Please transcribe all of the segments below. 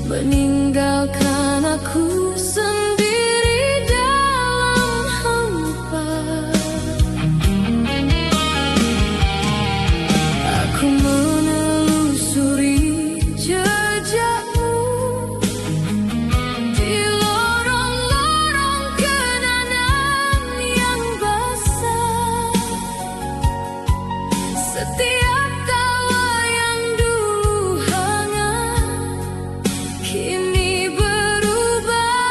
meninggalkan aku sendiri dalam hampa. Aku menelusuri jejakmu di lorong-lorong kenangan yang basah. Setiap tawa yang dulu hangat kini berubah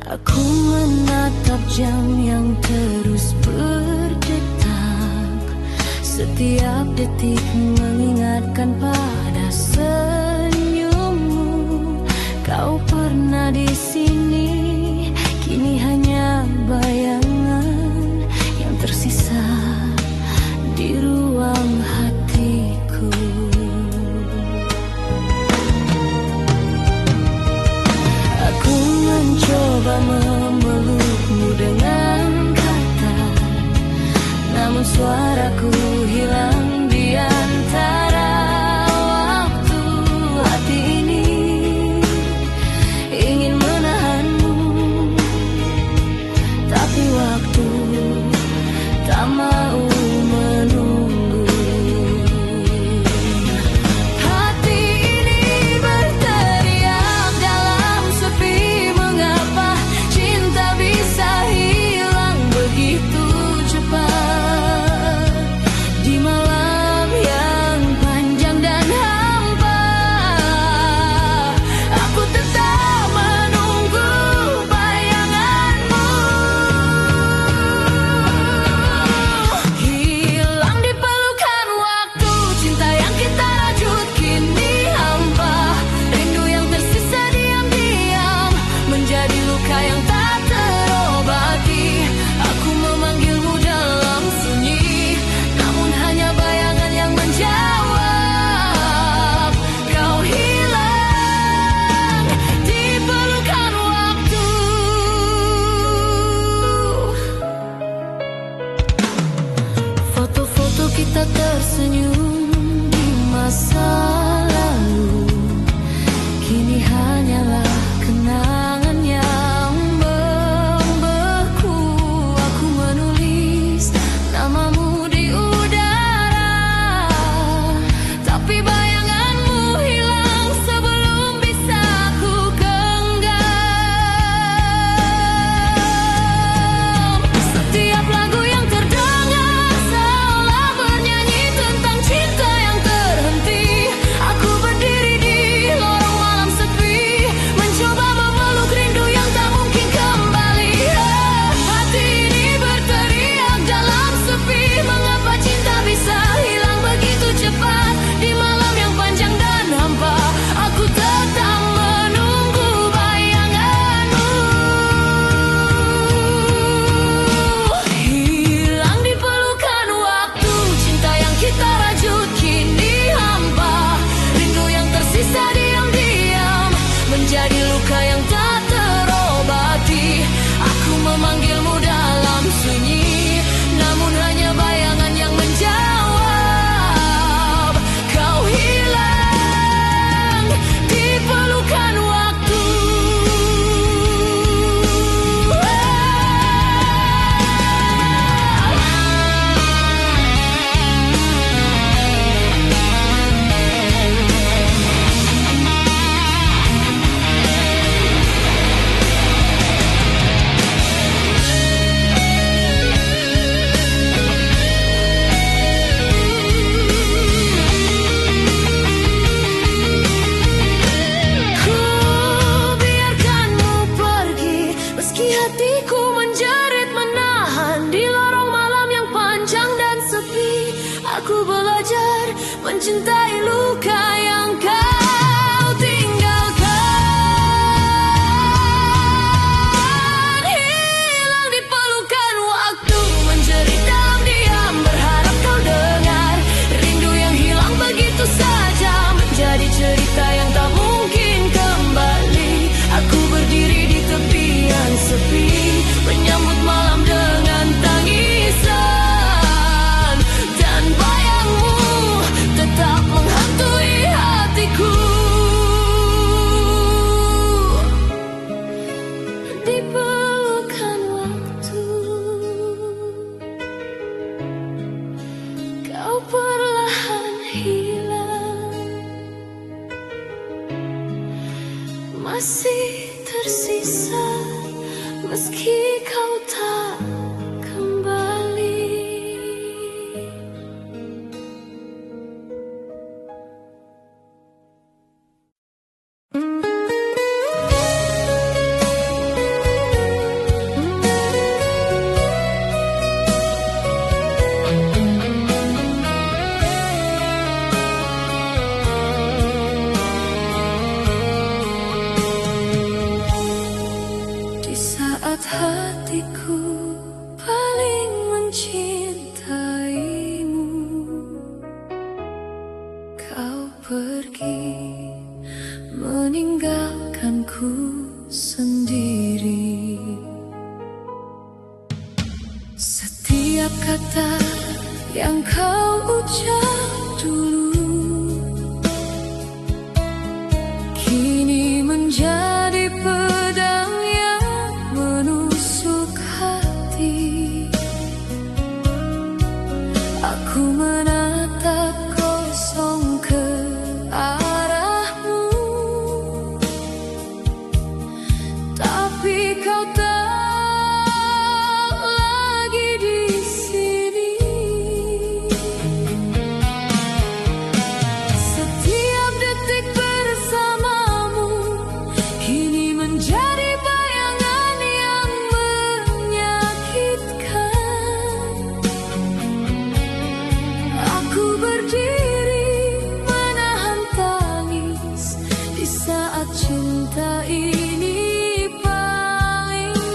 Aku menatap jam yang terus berdetak, setiap detik mengingatkan pada senyummu. Kau pernah di sini, kini hanya bayangan yang tersisa di ruang hatiku. Aku mencoba memelukmu dengan kata, namun suaraku hilang di antara waktu. Hati ini ingin menahanmu, tapi waktu tak mau menunggu. Hati ini berteriak dalam sepi, mengapa cinta bisa hilang begitu cepat di malam yang panjang dan hampa. Aku tetap menunggu bayanganmu, hilang di pelukan waktu. Cinta yang kita rajut kini hampa, rindu yang tersisa diam-diam menjadi luka yang tak terobati. Aku memanggilmu dalam sunyi, namun hanya bayangan yang menjawab. Kau hilang di pelukan waktu. Foto-foto kita tersenyum di masa lalu, kini hanyalah kenangan yang membeku. Aku menulis namamu di udara, tapi bayanganmu hilang sebelum bisa ku genggam. Setiap lagu yang terdengar seolah bernyanyi tentang cinta yang terhenti. Aku berdiri di lorong malam sepi, mencoba memeluk rindu yang tak mungkin kembali. Hati ini berteriak dalam sepi, mengapa cinta bisa hilang begitu cepat di malam yang panjang dan hampa. Aku tetap menunggu bayanganmu, hilang di pelukan waktu. Cinta yang kita rajut kini hampa, rindu yang tersisa diam-diam menjadi luka yang tak terobati. Aku memanggilmu dalam sunyi, namun hanya bayangan yang menjawab. Kau hilang di pelukan waktu. Ku biarkanmu pergi, meski hatiku menjerit menahan di lorong malam yang panjang dan sepi. Aku belajar mencintai luka yang kau tinggalkan. Hilang di pelukan waktu, menjerit dalam diam, berharap kau dengar. Rindu yang hilang begitu saja menjadi cerita yang tak mungkin kembali. Aku berdiri di tepian sepi, menyambut malam dengan tangisan, dan bayangmu tetap menghantui hatiku. Di pelukan waktu, kau perlahan hilang, masih tersisa meski kau tak kembali. Saat hatiku paling mencintaimu, kau pergi meninggalkanku sendiri. Setiap kata yang kau ucap dulu kini menjadi pedang yang menusuk hati. Aku menatap kosong ke arahmu, tapi kau tak lagi di sini. Setiap detik bersamamu kini menjadi bayangan yang menyakitkan. Aku berdiri menahan tangis di saat cinta ini paling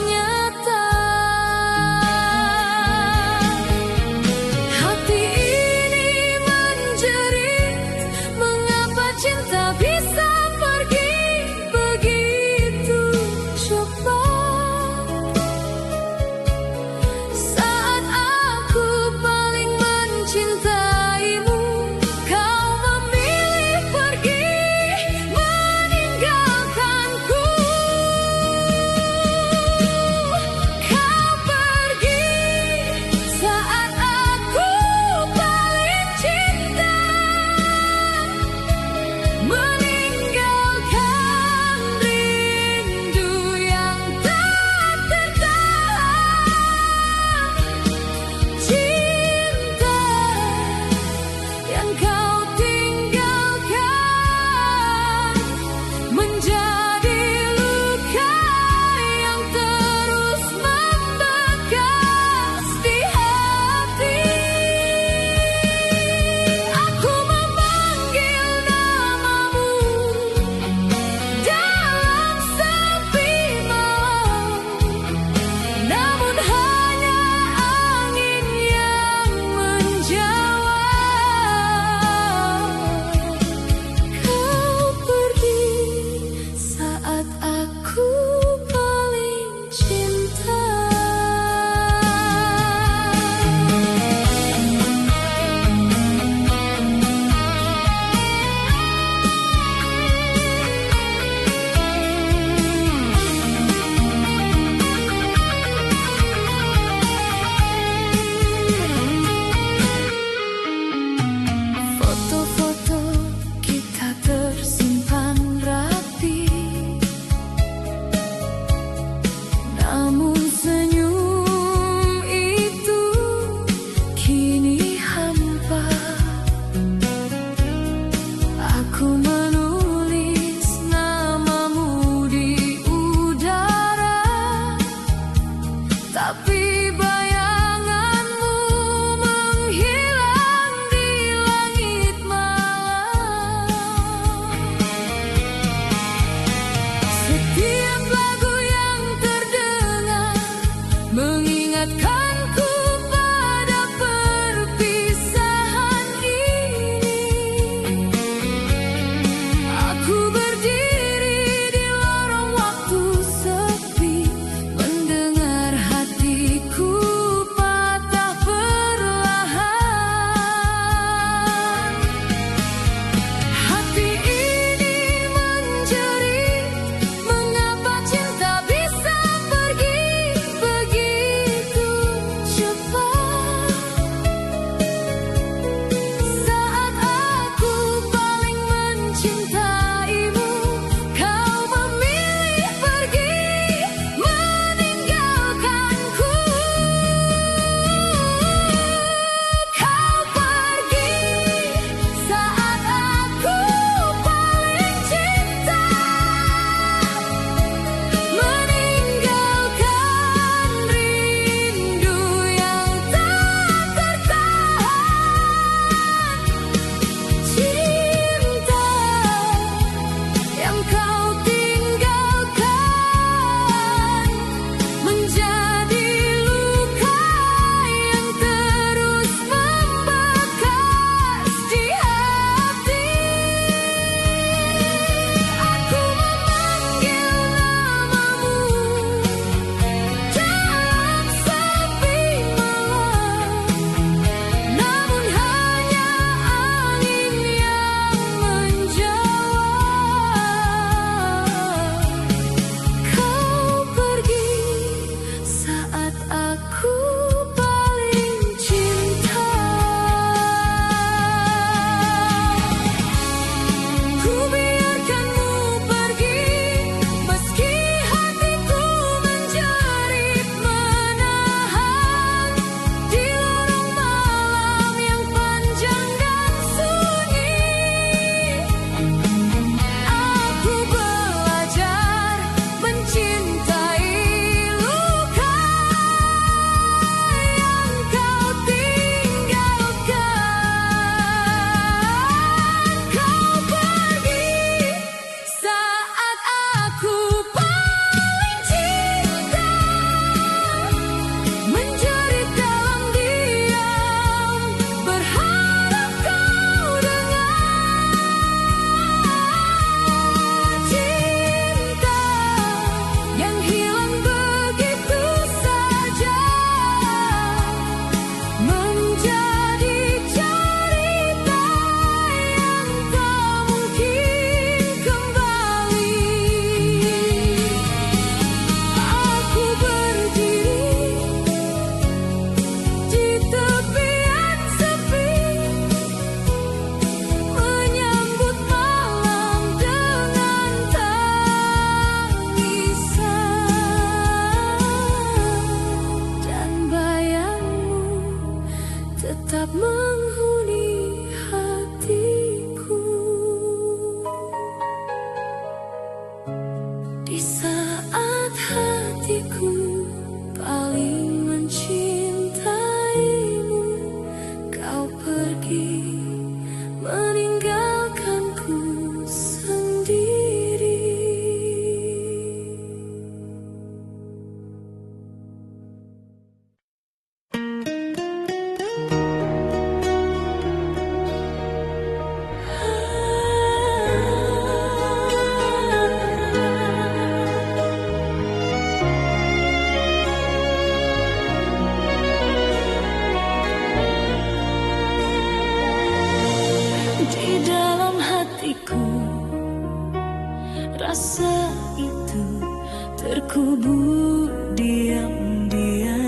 terkubur diam-diam.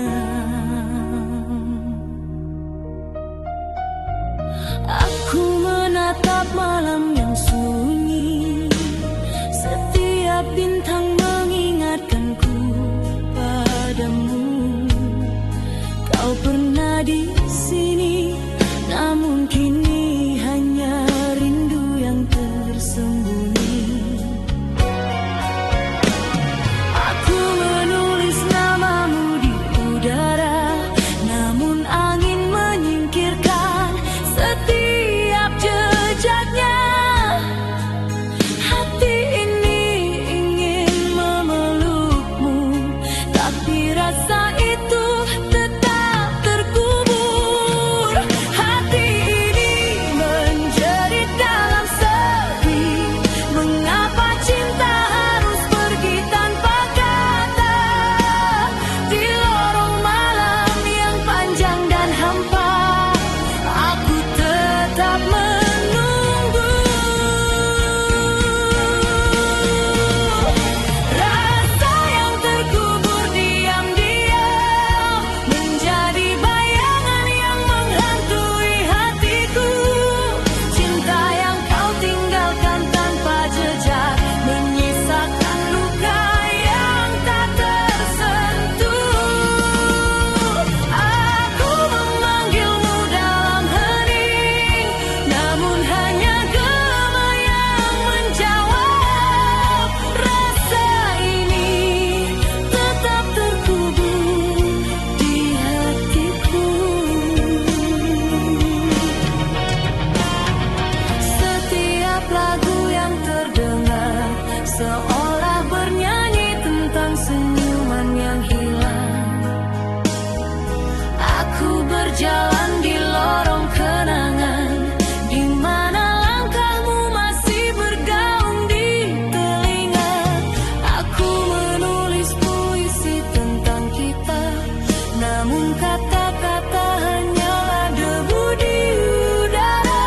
Aku menatap malam yang sunyi, setiap bintang mengingatkanku padamu. Kau pernah di sini, namun kini hanya rindu yang tersembunyi. Aku menulis namamu di udara, namun angin menyingkirkan setiap jejaknya. Hati ini ingin memelukmu, tapi rasa itu tetap terkubur. Hati ini menjerit dalam sepi. Mengapa cinta harus pergi tanpa kata? Di lorong malam yang panjang dan hampa, aku tetap menunggu. Rasa yang terkubur diam-diam menjadi bayangan yang menghantui hatiku. Cinta yang kau tinggalkan tanpa jejak menyisakan luka yang tak tersentuh. Aku memanggilmu dalam hening, namun hanya gema yang menjawab. Rasa ini tetap terkubur di hatiku. Setiap lagu yang terdengar seolah bernyanyi tentang senyuman yang hilang. Aku berjalan di lorong kenangan, di mana langkahmu masih bergaung di telinga. Aku menulis puisi tentang kita, namun kata-kata hanyalah debu di udara.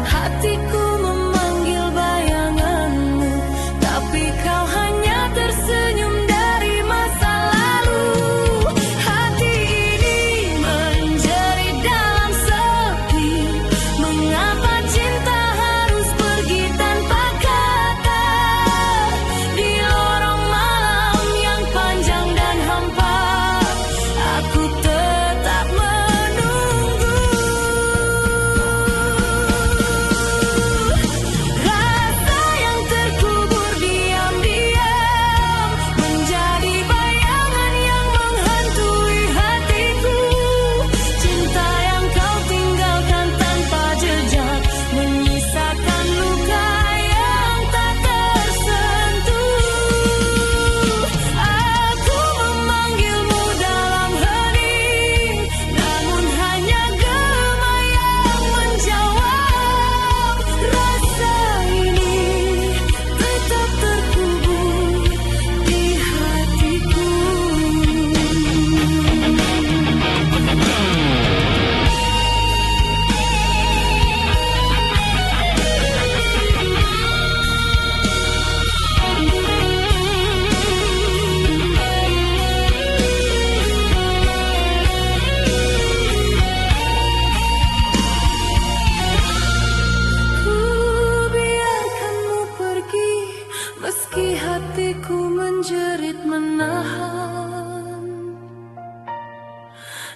Hatiku memanggil bayanganmu, tapi kau hanya tersenyum dari masa lalu. Hati ini menjerit dalam sepi. Mengapa cinta harus pergi tanpa kata? Di lorong malam yang panjang dan hampa, aku tetap menunggu. Rasa yang terkubur diam-diam menjadi bayangan yang menghantui hatiku. Cinta yang kau tinggalkan tanpa jejak menyisakan luka yang tak tersentuh. Aku memanggilmu dalam hening, namun hanya gema yang menjawab. Rasa ini tetap terkubur di hatiku. Ku biarkanmu pergi, meski hatiku menjerit menahan.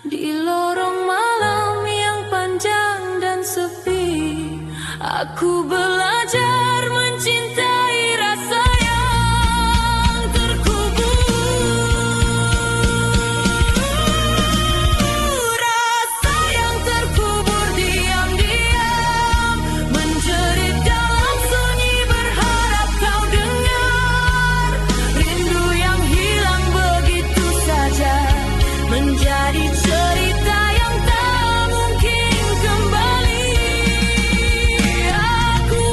Di lorong malam yang panjang dan sepi, aku belajar mencintai rasa yang terkubur. Rasa yang terkubur diam-diam menjerit dalam sunyi, berharap kau dengar. Rindu yang hilang begitu saja menjadi cerita yang tak mungkin kembali. Aku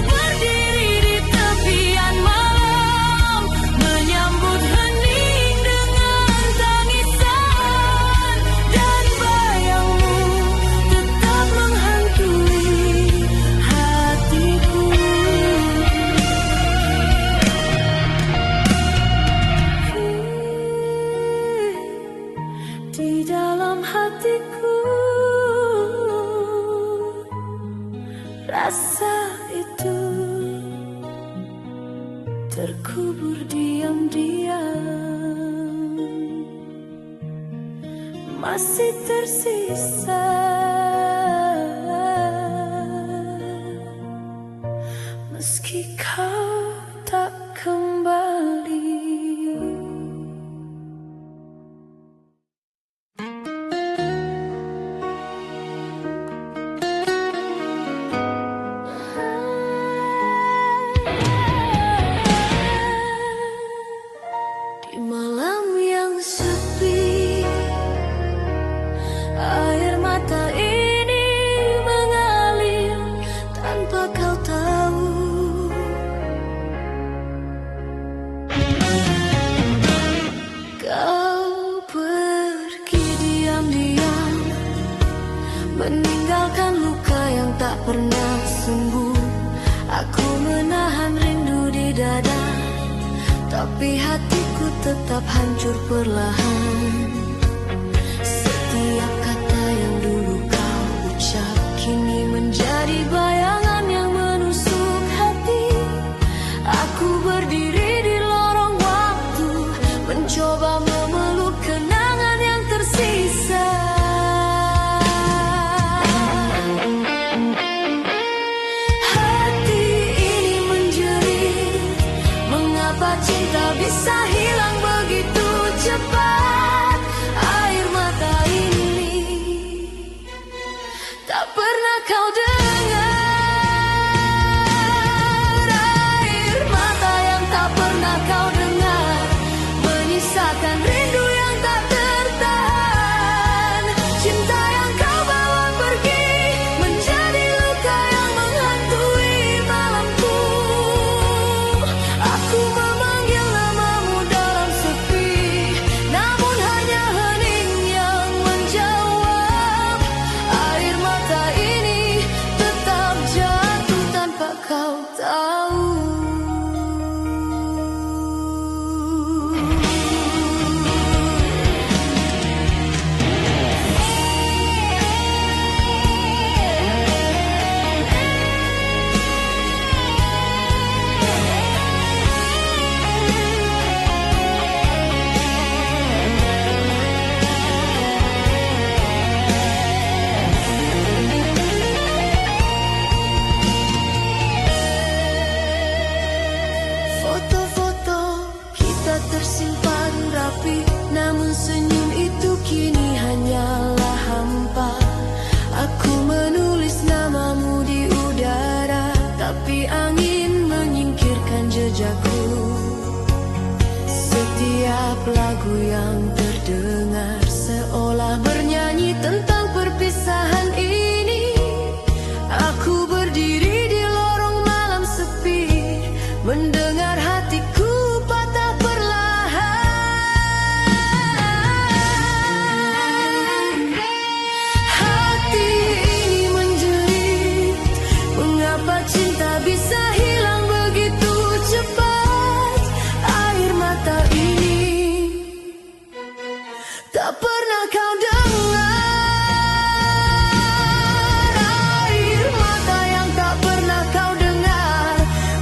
Rasa itu terkubur diam-diam, masih tersisa. Meski kau tak kembali. Di malam yang sepi, air mata ini mengalir tanpa kau tahu. Kau pergi diam-diam, meninggalkan luka yang tak pernah sembuh. Aku menahan rindu di dada, tapi hatiku tetap hancur perlahan. Setiap kata yang dulu kau ucap kini menjadi bayangan yang menusuk hati. Aku berdiri di lorong waktu, mencoba memeluk kenangan yang tersisa. Hati ini menjerit, mengapa cinta bisa hilang begitu cepat. Air mata ini tak pernah kau dengar. Air mata yang tak pernah kau dengar, menyisakan rindu yang tak tertahan. Cinta yang kau bawa pergi menjadi luka yang menghantui malamku. Aku memanggil namamu dalam sepi, namun hanya hening yang menjawab. Air mata ini tetap jatuh tanpa kau tahu. Foto-foto kita tersimpan rapi, namun senyum itu kini hanyalah hampa. Aku menulis namamu di udara, tapi angin menyingkirkan jejakku. Setiap lagu yang terdengar seolah bernyanyi tentang perpisahan ini. Aku berdiri di lorong malam sepi, mendengar hatiku patah perlahan. Hati ini menjerit, mengapa cinta bisa hilang begitu cepat. Air mata ini tak pernah kau dengar. Air mata yang tak pernah kau dengar,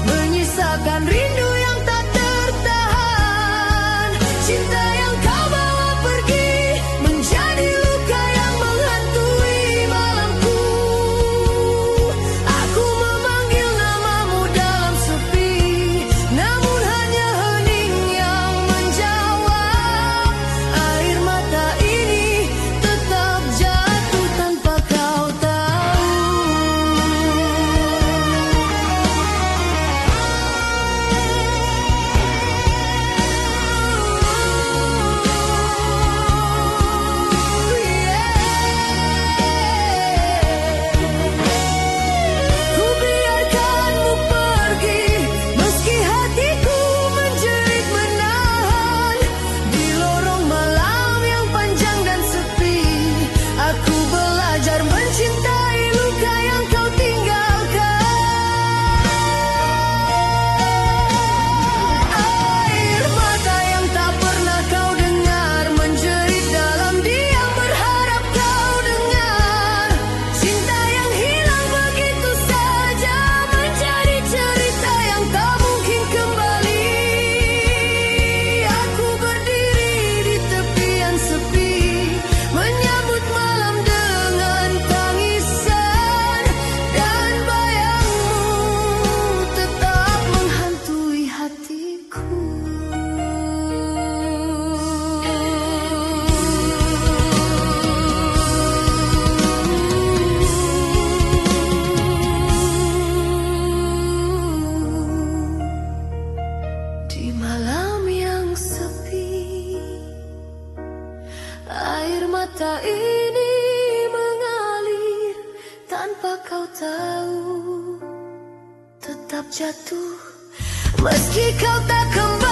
menyisakan rindu yang tak tertahan. Cinta yang kau bawa pergi menjadi luka yang menghantui malamku. Aku memanggil namamu dalam sepi, namun hanya hening yang menjawab. Air mata ini tetap jatuh tanpa kau tahu. mata ini mengalir tanpa kau tahu, tetap jatuh meski kau tak kembali.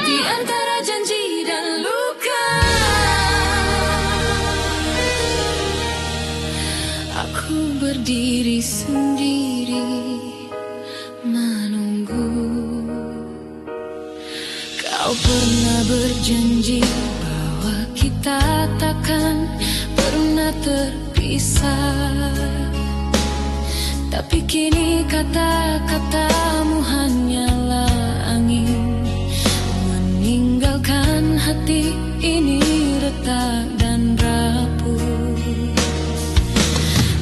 Di antara janji dan luka, aku berdiri sendiri menunggu. Kau pernah berjanji bahwa kita takkan pernah terpisah, tapi kini kata-katamu hanyalah angin, meninggalkan hati ini retak dan rapuh.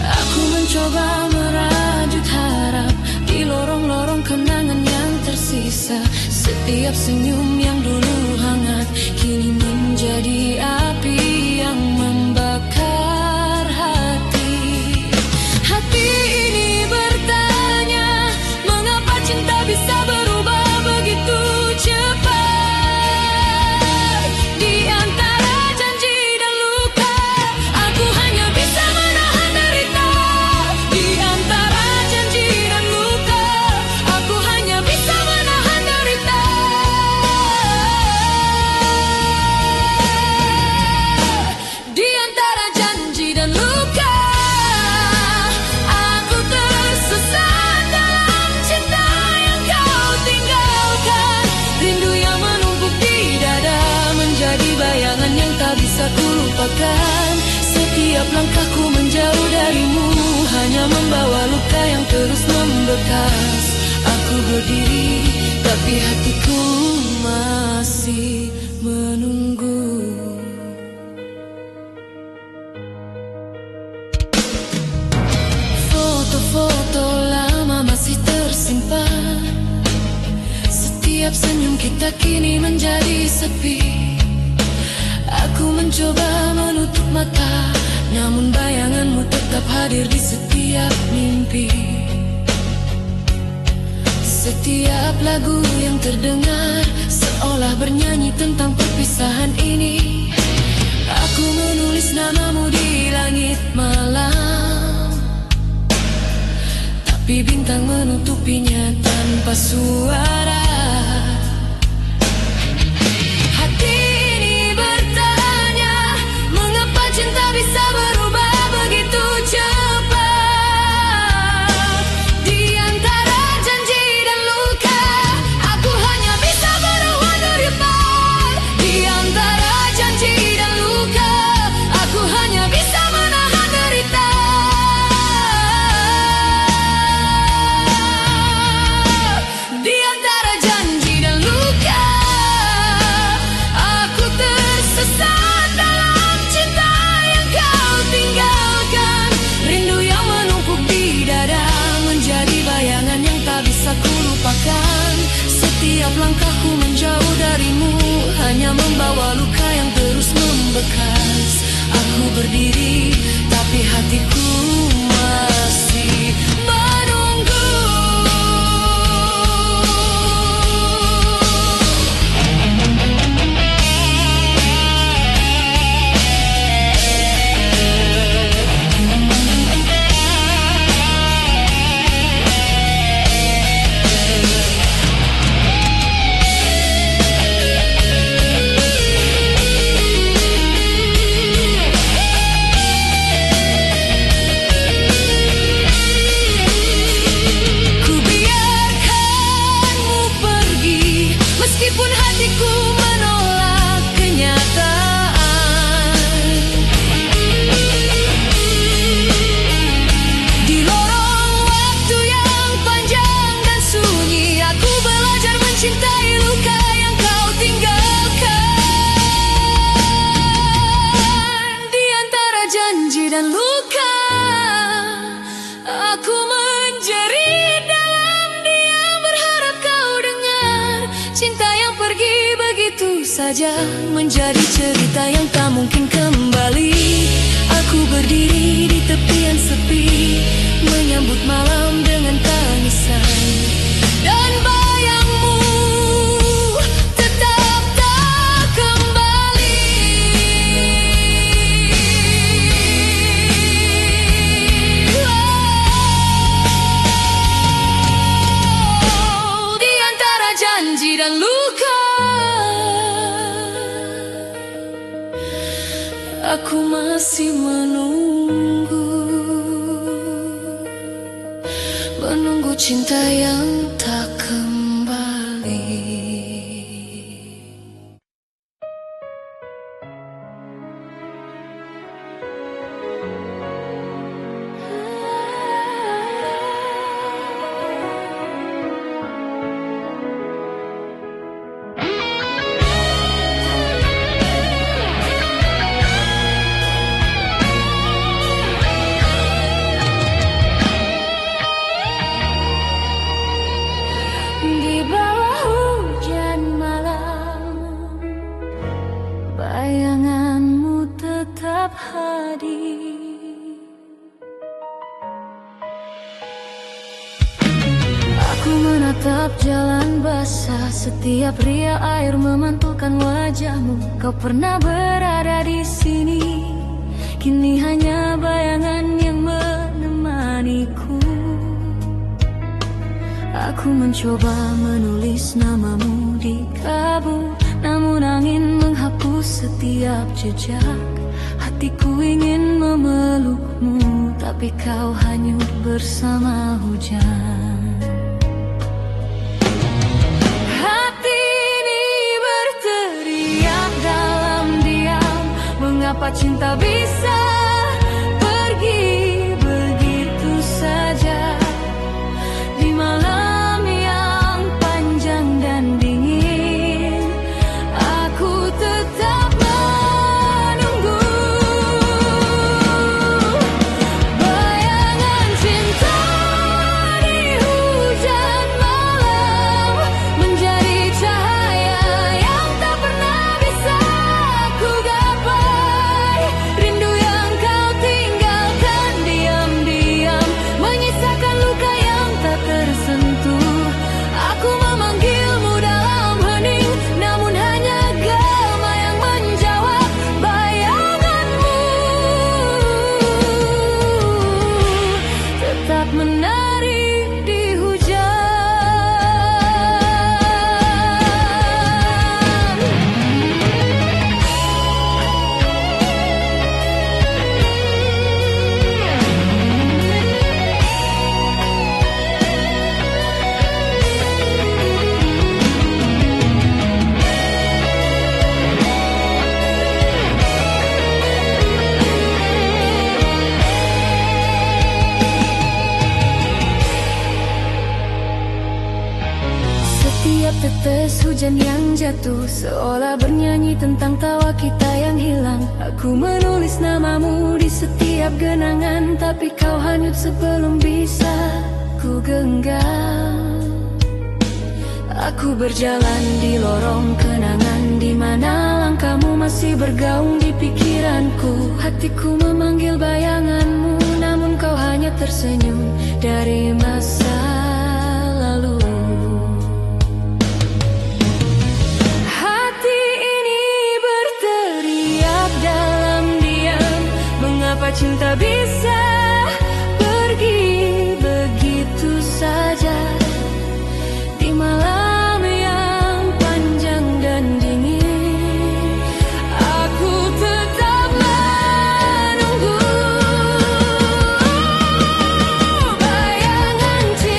Aku mencoba merajut harap di lorong-lorong kenangan yang tersisa. Setiap senyum yang dulu hangat kini menjadi api yang membakar hati. Hati ini bertanya, mengapa cinta bisa berubah begitu cepat? Di antara janji dan luka, aku hanya bisa menahan derita. Di antara janji dan luka, aku hanya bisa menahan derita. Di antara janji dan luka, aku tersesat dalam cinta yang kau tinggalkan. Rindu yang menumpuk di dada menjadi bayangan yang tak bisa kulupakan. Setiap langkahku menjauh darimu hanya membawa luka yang terus membekas. Aku berdiri tapi hatiku masih menunggu. Foto-foto lama masih tersimpan. Setiap senyum kita kini menjadi sepi. Aku mencoba menutup mata, namun bayanganmu tetap hadir di setiap mimpi. Setiap lagu yang terdengar seolah bernyanyi tentang perpisahan ini. Aku menulis namamu di langit malam, tapi bintang menutupinya tanpa suara. Hati ini bertanya, mengapa cinta bisa berubah begitu cepat? Di antara janji dan luka, aku hanya bisa berubah derita. Di antara janji dan luka, aku hanya bisa menahan derita. Di antara janji dan luka, aku tersesat dalam cinta yang kau tinggalkan. Rindu yang menumpuk di dada menjadi bayangan yang tak bisa kulupakan. Setiap langkahku menjauh darimu hanya membawa luka yang terus membekas. Aku berdiri tapi hatiku masih menunggu. saja menjadi cerita yang tak mungkin kembali. Aku berdiri di tepian sepi, menyambut malam dengan tangisan. Dan bayangmu tetap tak kembali. Di antara janji dan luka, aku masih menunggu cinta yang tak kembali. Di bawah hujan malam, bayanganmu tetap hadir. Aku menatap jalan basah, setiap ria air memantulkan wajahmu. Kau pernah berada di sini, kini hanya bayangan yang menemaniku. Aku mencoba menulis namamu di kabut, namun angin menghapus setiap jejak. Hatiku ingin memelukmu, tapi kau hanyut bersama hujan. Hati ini berteriak dalam diam, mengapa cinta bisa pergi begitu saja. Di malam yang panjang dan dingin, aku tetap menunggu bayangan cinta di hujan malam, menjadi cahaya yang tak pernah bisa ku gapai. Rindu yang kau tinggalkan diam-diam, menyisakan luka yang tak tersentuh. Aku memanggilmu dalam hening, namun hanya gema yang menjawab bayanganmu. Tetap menari di hujan. Setiap tetes hujan yang jatuh seolah bernyanyi tentang tawa kita yang hilang. Aku menulis namamu di setiap genangan, tapi kau hanyut sebelum bisa ku genggam. Aku berjalan di lorong kenangan, di mana langkahmu masih bergaung di pikiranku. Hatiku memanggil bayanganmu, namun kau hanya tersenyum dari masa lalu. Hati ini berteriak dalam diam, mengapa cinta bisa pergi begitu saja. Di malam yang panjang dan dingin, aku tetap menunggu bayangan cinta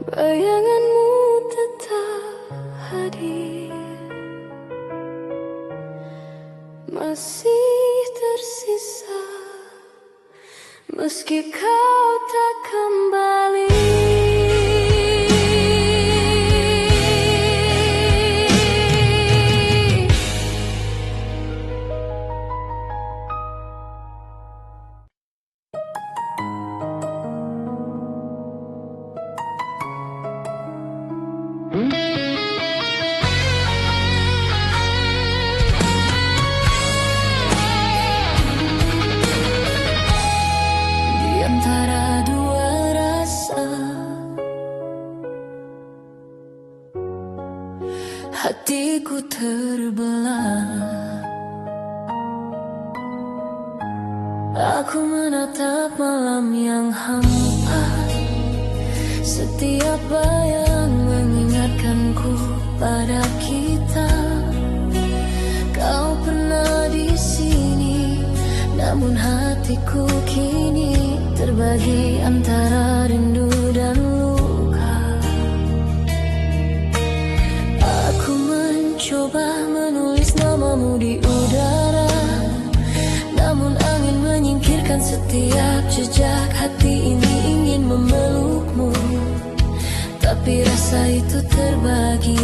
bayanganmu tetap hadir. Masih tersisa meski kau tak kembali. Hatiku terbelah. Aku menatap malam yang hampa. Setiap bayang mengingatkanku pada kita. Kau pernah di sini, namun hatiku kini terbagi antara rindu dan luka. Aku mencoba menulis namamu di udara, namun angin menyingkirkan setiap jejak. Hati ini ingin memelukmu, tapi rasa itu terbagi.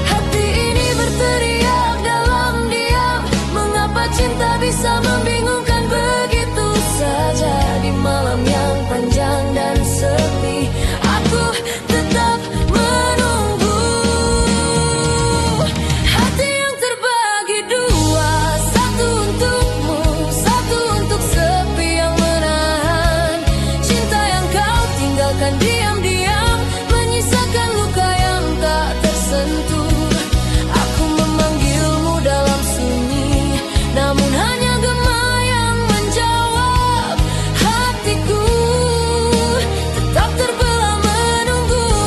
Hati ini berteriak dalam diam. Mengapa cinta bisa membingungkan begitu saja? Di malam yang panjang dan sepi, aku tetap menunggu. Hati yang terbagi dua, satu untukmu, satu untuk sepi yang menahan. Cinta yang kau tinggalkan diam-diam, menyisakan luka yang tak tersentuh. Aku memanggilmu dalam sunyi, namun hanya gema yang menjawab. Hatiku tetap terbelah menunggumu.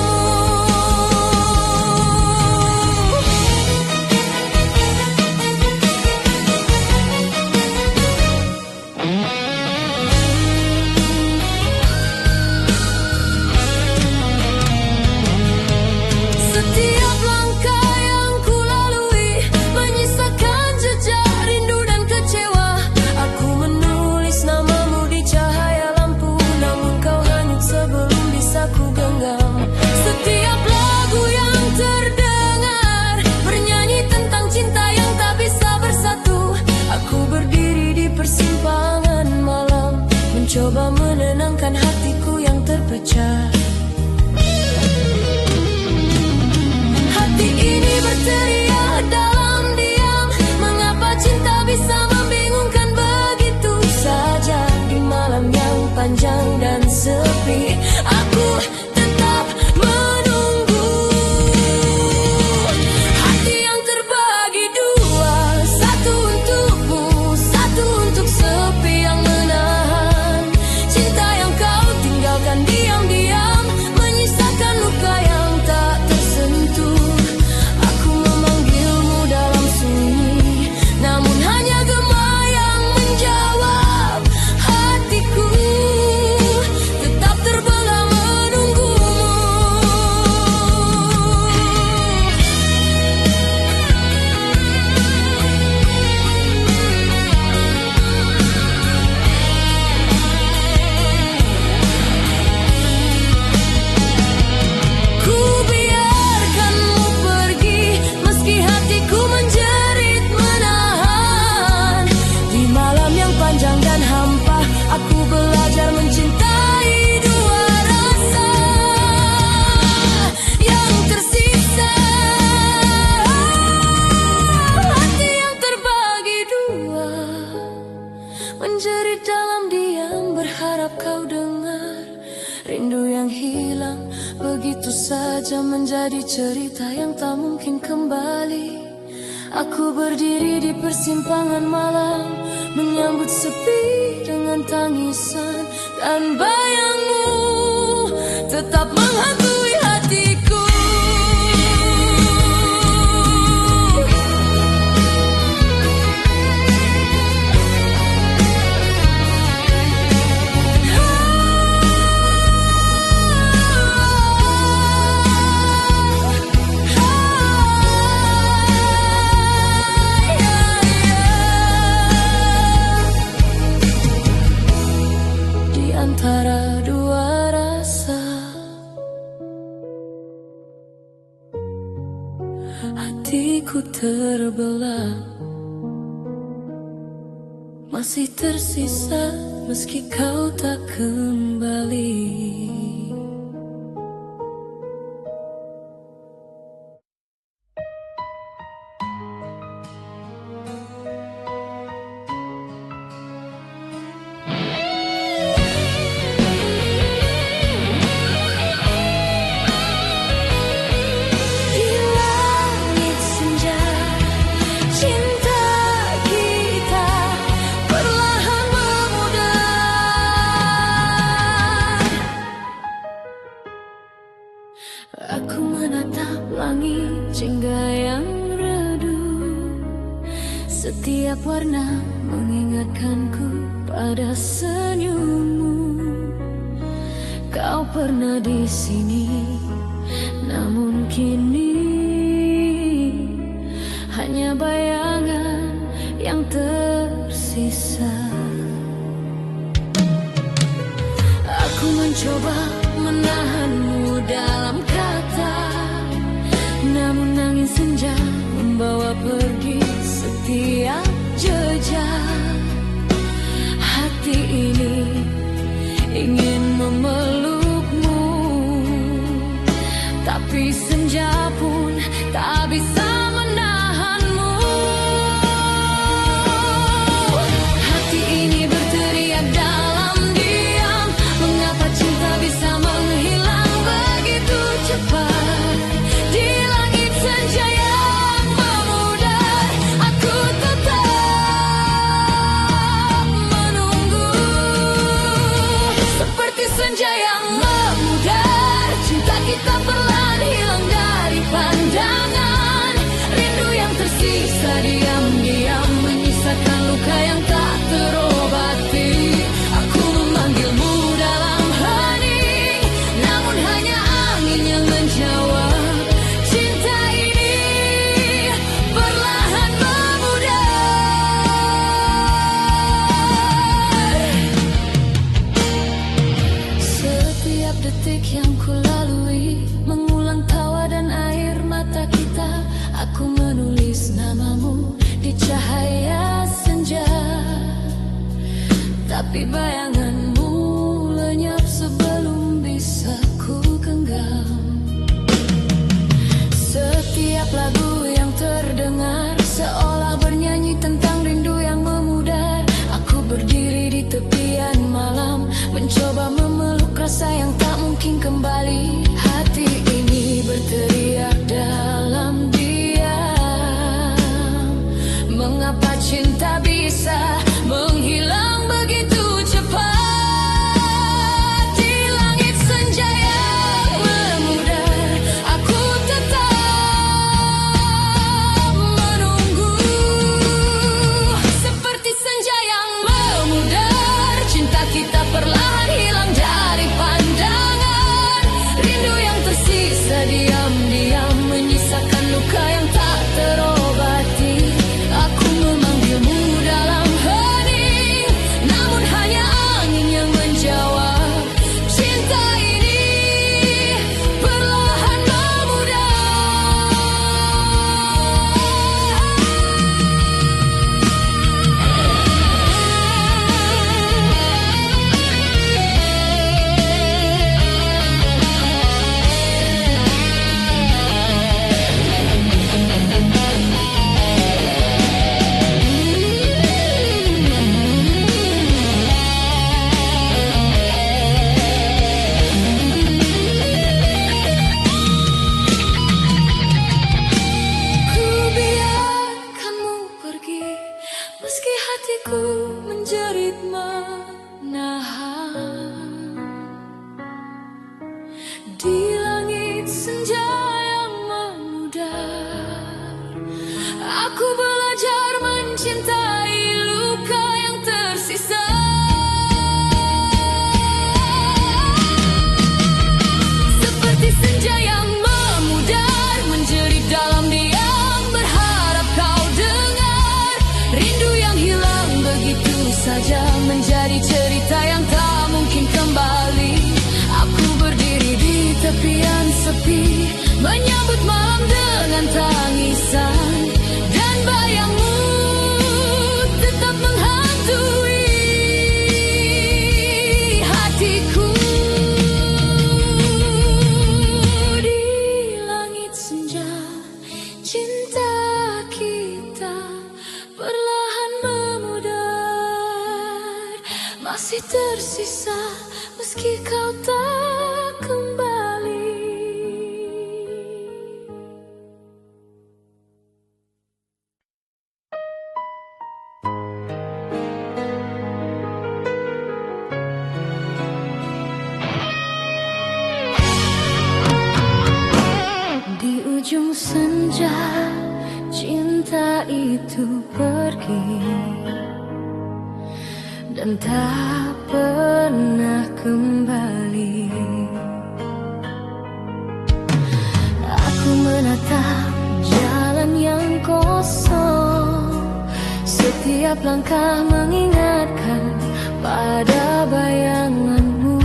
Setiap langkah yang ku lalui menyisakan jejak rindu dan kecewa. Aku menulis namamu di cahaya lampu, namun kau hanyut sebelum bisa ku genggam. Setiap lagu yang terdengar bernyanyi tentang cinta yang tak bisa bersatu. Aku berdiri di persimpangan malam, mencoba menenangkan hatiku yang terpecah. Hati ini berteriak dalam diam. Mengapa cinta bisa membingungkan begitu saja? Di malam yang panjang dan sepi, aku tetap menunggu. Hati yang terbagi dua, satu untukmu, satu untuk sepi yang menahan. Cinta yang kau tinggalkan diam-diam, menyisakan luka yang tak tersentuh. Aku memanggilmu dalam sunyi, namun hanya gema yang menjawab. Hatiku tetap terbelah menunggumu. Ku biarkanmu pergi, meski hatiku menjerit menahan. Di malam yang panjang dan hampa, aku belajar mencintai dua rasa yang tersisa. Hati yang terbagi dua, menjerit dalam diam, berharap kau dengar. Rindu yang hilang begitu saja menjadi cerita yang tak mungkin kembali. Aku berdiri di persimpangan malam, menyambut sepi dengan tangisan, dan bayangmu tetap menghantui hatiku. terbelah masih tersisa meski kau tak kembali. Aku menatap langit jingga yang redup, setiap warna mengingatkanku pada senyummu. Kau pernah di sini, namun kini hanya bayangan yang tersisa. Aku mencoba menahanmu dalam kata, namun angin senja membawa pergi setiap jejak. Hati ini ingin memelukmu, tapi senja pun tak bisa menahanmu. Hati ini berteriak dalam diam, mengapa cinta bisa menghilang begitu cepat. Di langit senja yang memudar, aku tetap menunggu. Seperti senja yang memudar, cinta kita perlahan hilang dari pandangan. Rindu yang tersisa diam-diam menyisakan luka yang tak terobati. Aku memanggilmu dalam hening, namun hanya angin yang menjawab. Cinta ini perlahan memudar. Setiap detik yang kulalui mengulang tawa dan air mata kita. Aku menulis namamu di cahaya senja, tapi bayanganmu lenyap sebelum bisa ku genggam. Setiap lagu yang terdengar seolah bernyanyi tentang rindu yang memudar. Aku berdiri di tepian malam, mencoba memeluk rasa yang tak mungkin kembali. Hati ini berteriak dalam diam, mengapa cinta bisa menghilang begitu cepat. Di langit senja yang memudar, aku tetap menunggu. Seperti senja yang memudar, cinta kita perlahan hilang dari pandangan. Rindu yang tersisa diam-diam menyisakan luka yang tak terobati. Aku memanggilmu dalam hening, namun hanya angin yang menjawab. Cinta ini perlahan ku biarkanmu pergi, meski hatiku menjerit menahan. Di langit senja yang memudar, aku belajar mencintai luka yang tersisa. Seperti senja yang memudar, menjerit dalam diam, berharap kau dengar. Rindu yang hilang begitu saja menjadi cerita yang tak mungkin kembali. Aku berdiri di tepian sepi, menyambut malam dengan tangisan. masih tersisa meski kau tak kembali. Di ujung senja cinta itu pergi dan tak pernah kembali. Aku menatap jalan yang kosong, setiap langkah mengingatkan pada bayanganmu.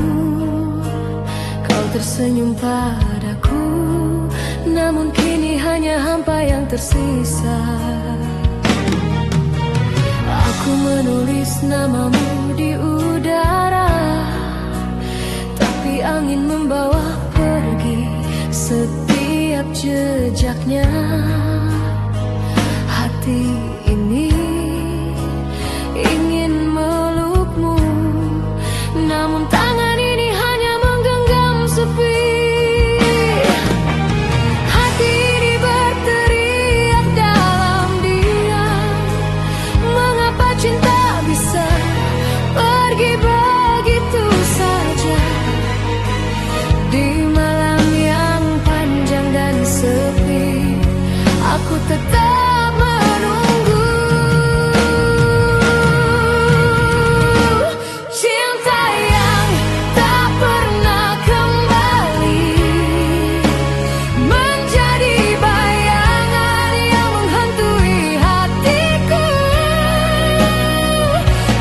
Kau tersenyum padaku, namun kini hanya hampa yang tersisa. Aku menulis namamu di udara, tapi angin membawa pergi setiap jejaknya. Hati ini ingin melukmu, namun tangan ini hanya menggenggam sepi. Hati ini berteriak dalam diam, mengapa cinta bisa pergi begitu saja. Di malam yang panjang dan sepi, aku tetap menunggu. Cinta yang tak pernah kembali, menjadi bayangan yang menghantui hatiku.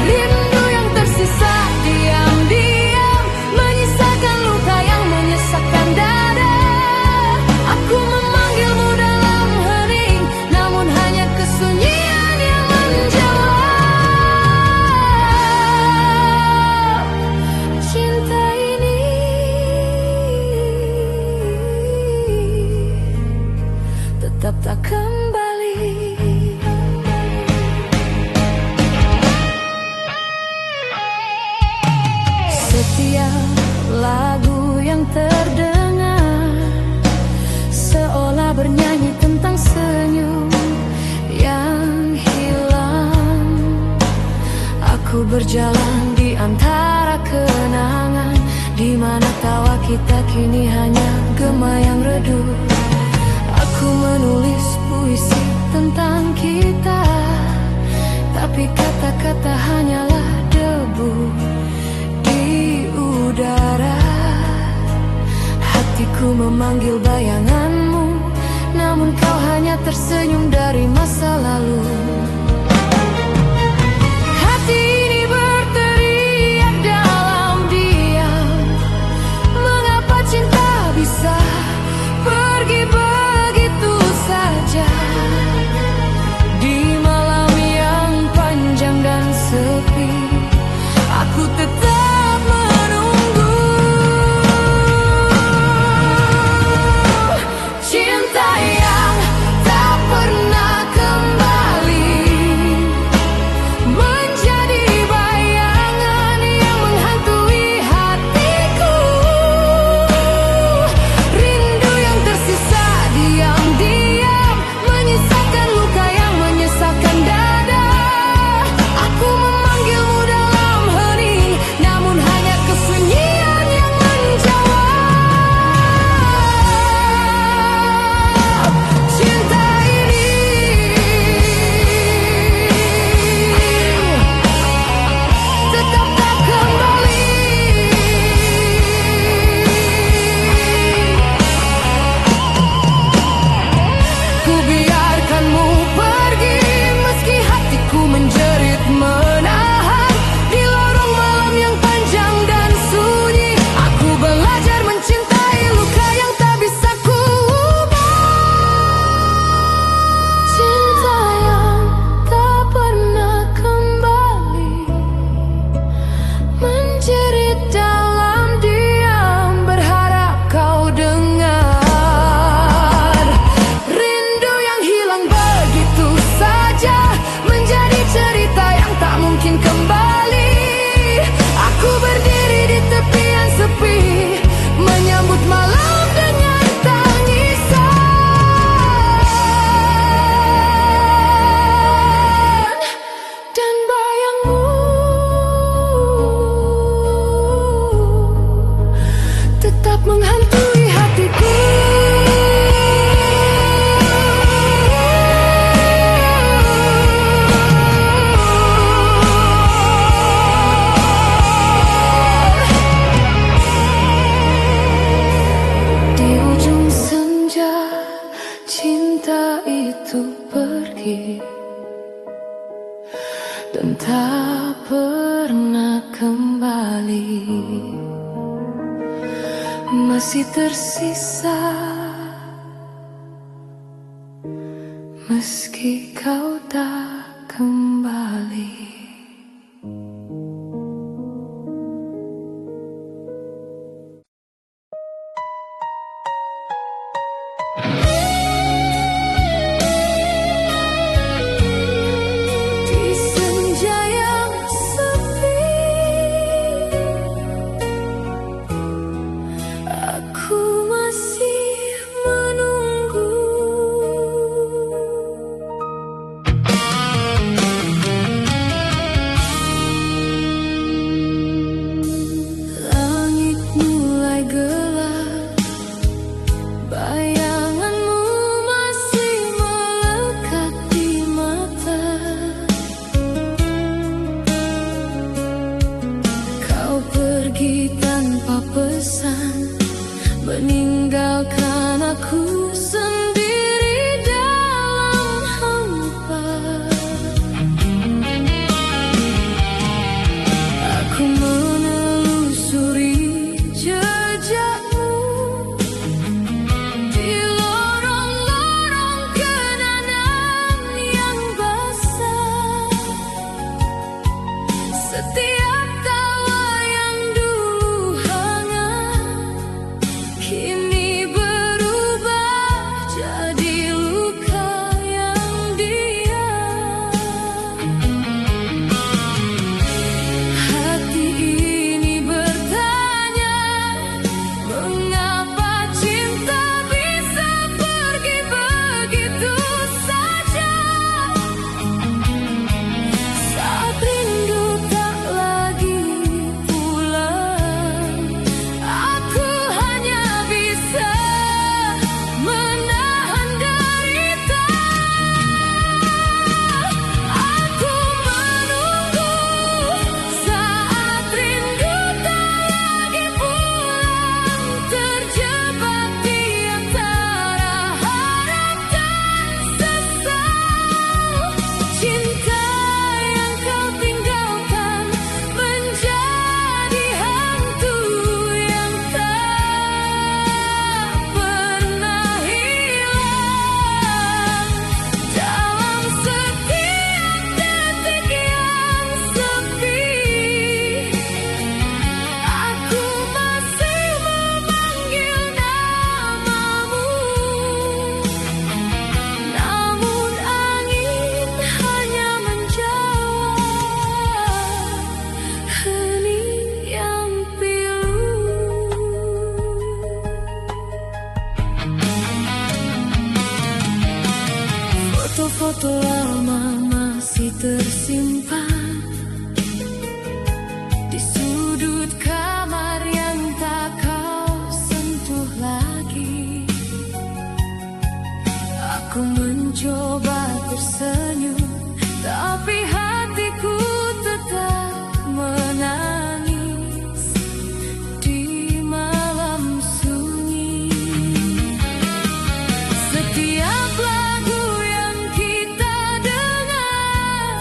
Rindu yang tersisa diam-diam, menyisakan luka yang menyesakkan dada. Aku memanggilmu dalam hening, namun hanya kesunyian yang menjawab. Cinta ini tetap tak kembali. Setiap lagu yang terdengar seolah bernyanyi tentang senyum yang hilang. Aku berjalan di antara kenangan, di mana tawa kita kini hanya gema yang redup. Aku menulis puisi tentang kita, tapi kata-kata hanyalah debu di udara. Hatiku memanggil bayanganmu, namun kau hanya tersenyum dari masa lalu. Hati ini berteriak dalam diam, mengapa cinta bisa pergi begitu saja. Di malam yang panjang dan sepi, aku tetap menunggu. Cinta yang tak pernah kembali, menjadi bayangan yang menghantui hatiku. Rindu yang tersisa diam-diam, menyisakan luka yang menyesakkan dada. Aku memanggilmu dalam hening, namun hanya kesunyian yang menjawab. Cinta ini tetap tak kembali. Ku biarkanmu pergi, meski hatiku menjerit menahan. Di lorong malam yang panjang dan sunyi, aku belajar mencintai luka yang tak bisa ku ubah. Cinta yang tak pernah kembali, menjerit dalam diam, berharap kau dengar. Rindu yang hilang begitu saja, menjadi cerita yang tak mungkin kembali. tak pernah kembali, masih tersisa meski kau tak kembali. Di senja yang sepi, aku masih menunggu. Langit mulai gelap, bayanganmu masih melekat di mata. Kau pergi tanpa pesan, meninggalkan aku sendiri dalam hampa. Aku menelusuri jejakmu di lorong-lorong kenangan yang basah. Setiap tawa yang dulu hangat kini berubah jadi luka yang diam. Hati ini bertanya, mengapa cinta bisa pergi begitu saja? Saat rindu tak lagi pulang, aku hanya bisa menahan derita. Aku menunggu saat rindu tak lagi pulang, terjebak di antara harap dan sesal. Cinta yang kau tinggalkan menjadi hantu yang tak pernah hilang. Dalam setiap detik yang sepi, aku masih memanggil namamu. Namun angin hanya menjawab hening yang pilu. Foto-foto lama masih tersimpan di sudut kamar yang tak kau sentuh lagi. Aku mencoba tersenyum, tapi hatiku tetap menangis di malam sunyi. Setiap lagu yang kita dengar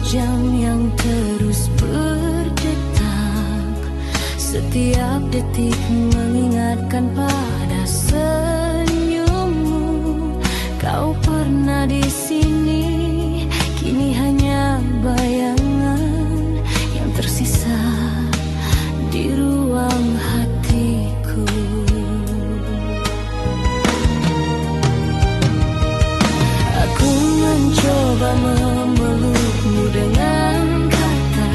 jam yang terus berdetak, setiap detik mengingatkan pada senyummu. Kau pernah di sini, kini hanya bayangan yang tersisa di ruang hatiku. Aku mencoba memelukmu dengan kata,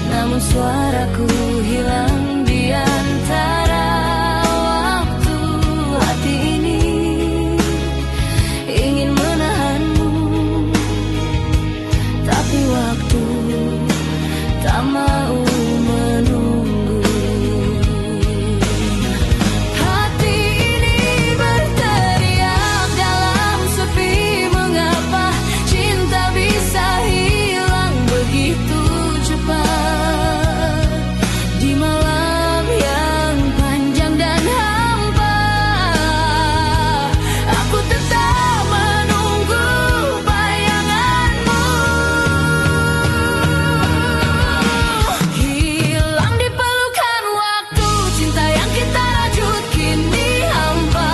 namun suaraku hilang di antara waktu. Hati ini ingin menahanmu, tapi waktu tak mau menunggu. Hati ini berteriak dalam sepi, mengapa cinta bisa hilang begitu cepat di malam yang panjang dan hampa. Aku tetap menunggu bayanganmu, hilang di pelukan waktu. Cinta yang kita rajut kini hampa,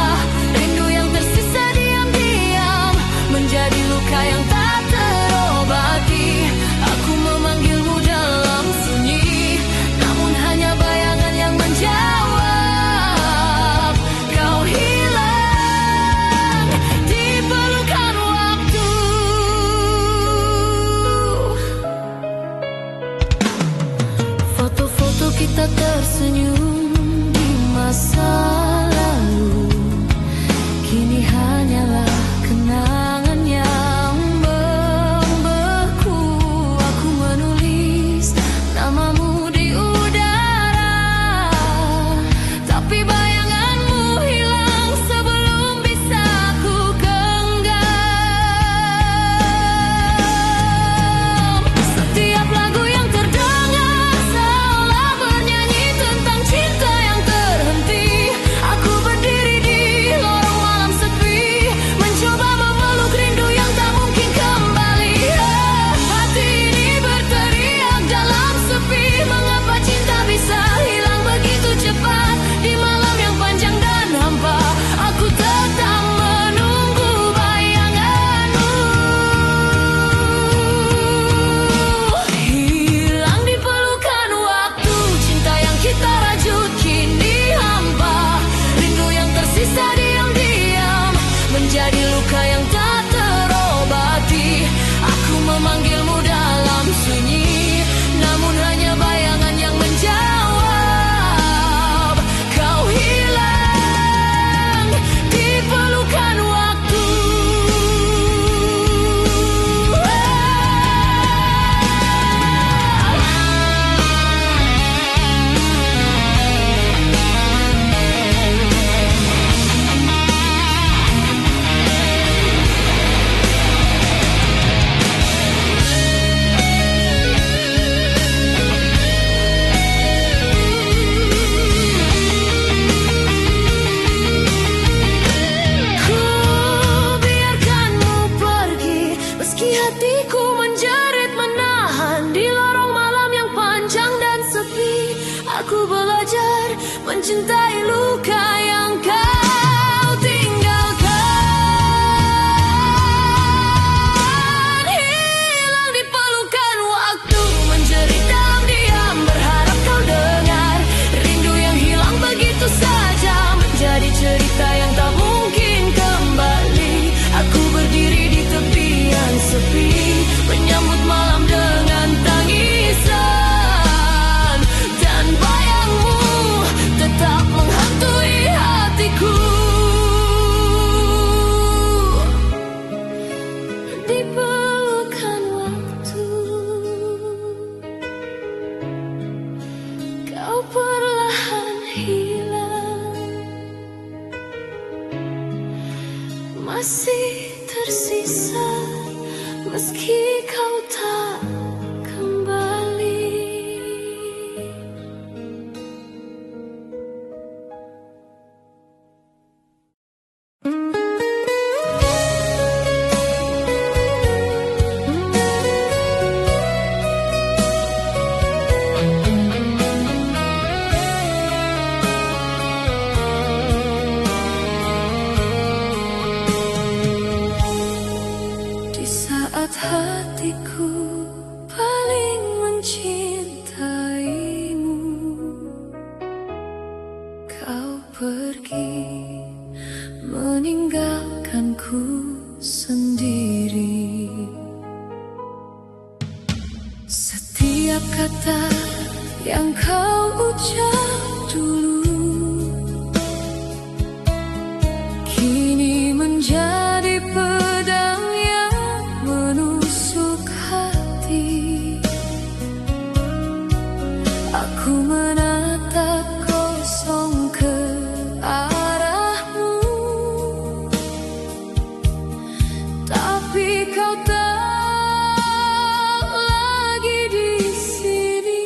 rindu yang tersisa diam-diam menjadi luka yang tak terobati. Aku memanggilmu dalam sunyi, namun hanya bayangan yang menjawab. Kau hilang di pelukan waktu. Foto-foto kita tersenyum di masa lalu, kini hanyalah kenangan yang membeku. Aku menulis namamu di udara, tapi bayanganmu hilang sebelum bisa ku genggam. Setiap lagu yang terdengar seolah bernyanyi tentang cinta yang terhenti. Aku berdiri di lorong malam sepi, mencoba memeluk rindu yang tak mungkin kembali. Hati ini berteriak dalam sepi, mengapa cinta bisa hilang begitu cepat di malam yang panjang dan hampa. Aku tetap menunggu bayanganmu, hilang di pelukan waktu. Cinta yang kita rajut kini hampa, rindu yang tersisa diam-diam menjadi luka yang tak terobati. Aku memanggilmu dalam sunyi, namun hanya bayangan yang menjawab. Kau hilang di pelukan waktu. Ku biarkanmu pergi, meski hatiku menjerit menahan di lorong malam yang panjang dan sepi. Aku belajar mencintai luka yang kau tinggalkan. Hilang di pelukan waktu, menjerit dalam diam, berharap kau dengar. Rindu yang hilang begitu saja menjadi cerita yang tak mungkin kembali. Aku berdiri di tepian sepi, menyambut malam dengan tangisan, dan bayangmu tetap menghantui hatiku. Di pelukan waktu, kau perlahan hilang, masih tersisa meski kau tak kembali. Kau pergi meninggalkanku sendiri. Setiap kata yang kau ucap dulu kini menjadi pedang yang menusuk hati. Aku menatap kosong ke arahmu, tapi kau tak lagi di sini.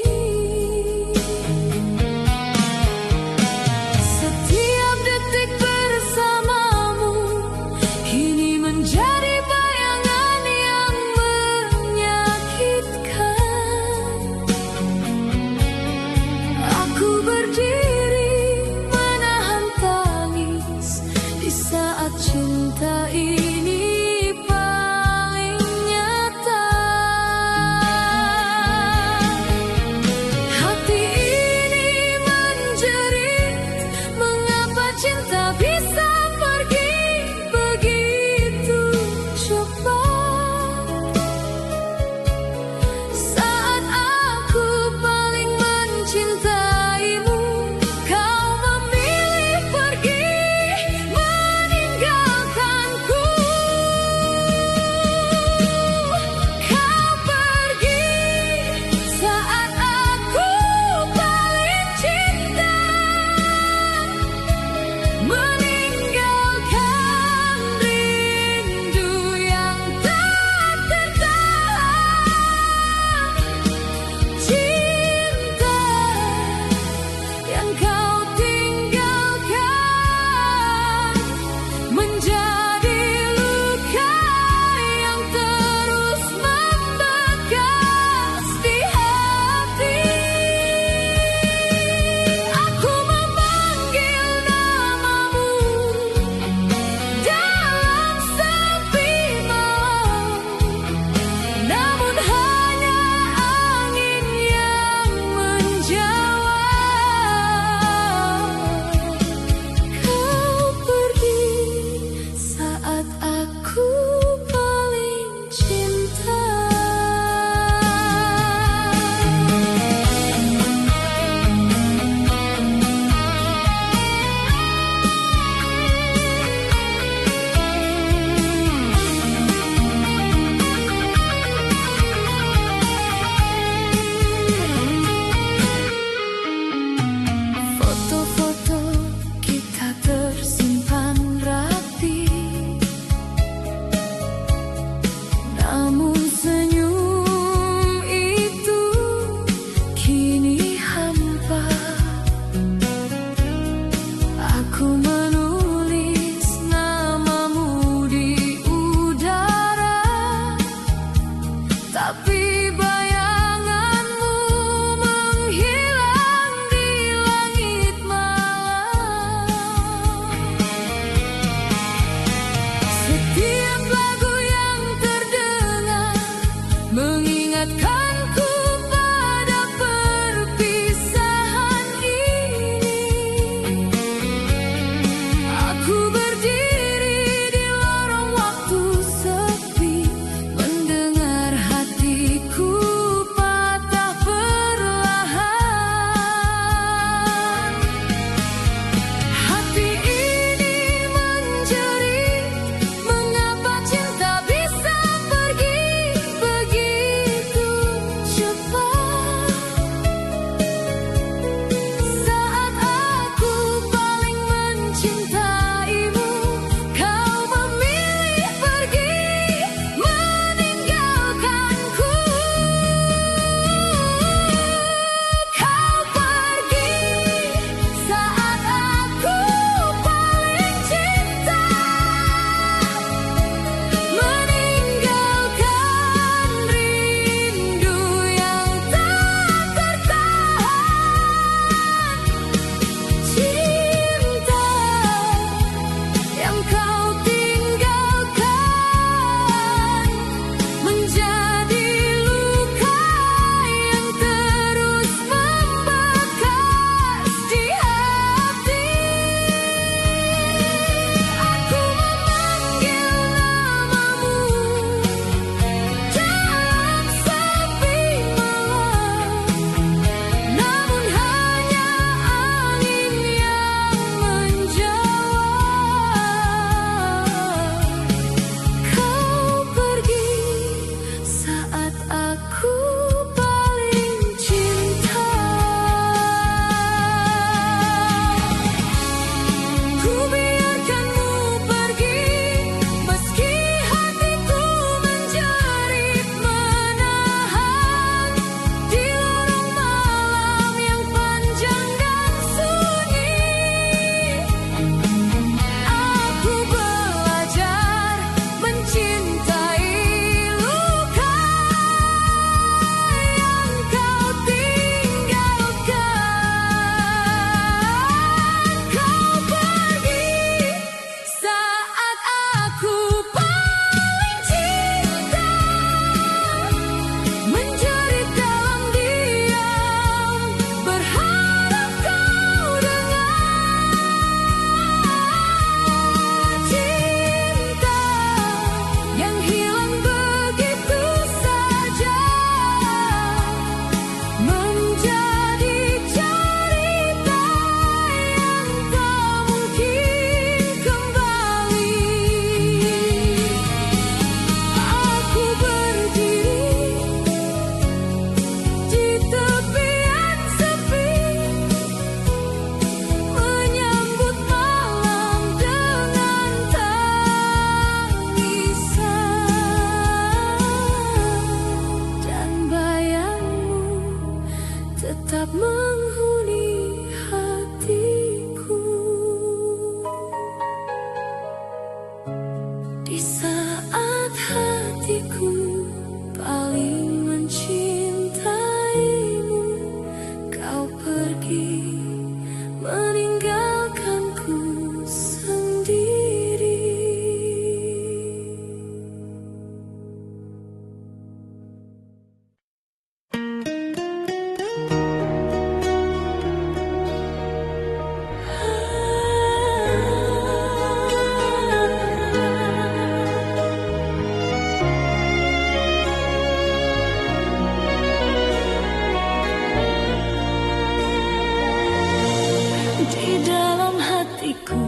Di dalam hatiku,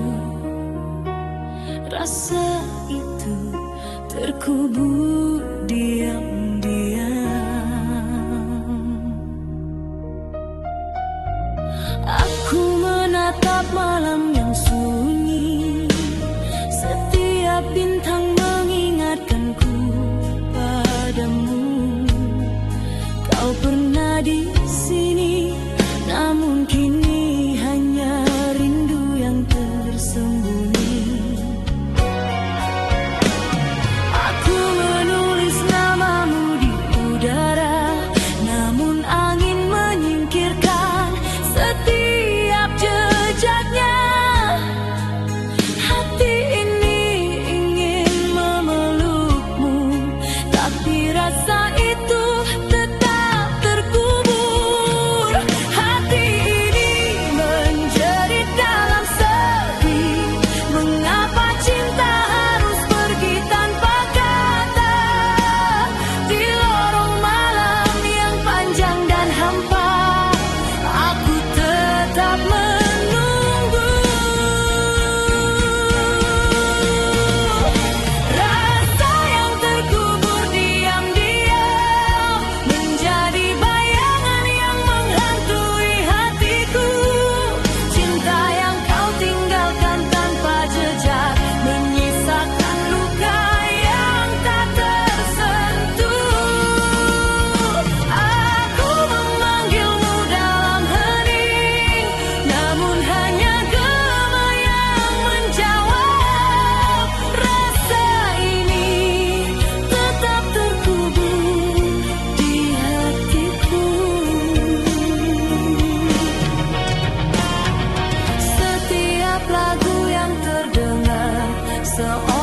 rasa itu terkubur diam-diam. Aku menatap malam yang sunyi, setiap bintang mengingatkanku padamu. Kau pernah di sini, namun kini hanya rindu yang tersembunyi. Aku menulis namamu di udara, namun angin menyingkirkan setiap jejaknya. Hati ini ingin memelukmu, tapi rasa itu tetap terkubur. Hati ini menjerit dalam sepi, mengapa cinta harus pergi tanpa kata? Di lorong malam yang panjang dan hampa, aku tetap menunggu. Rasa yang terkubur diam-diam menjadi bayangan yang menghantui hatiku. Cinta yang kau tinggalkan tanpa jejak, menyisakan luka yang tak tersentuh. Aku memanggilmu dalam hening, namun hanya gema yang menjawab. Rasa ini tetap terkubur di hatiku. Setiap lagu yang terdengar seolah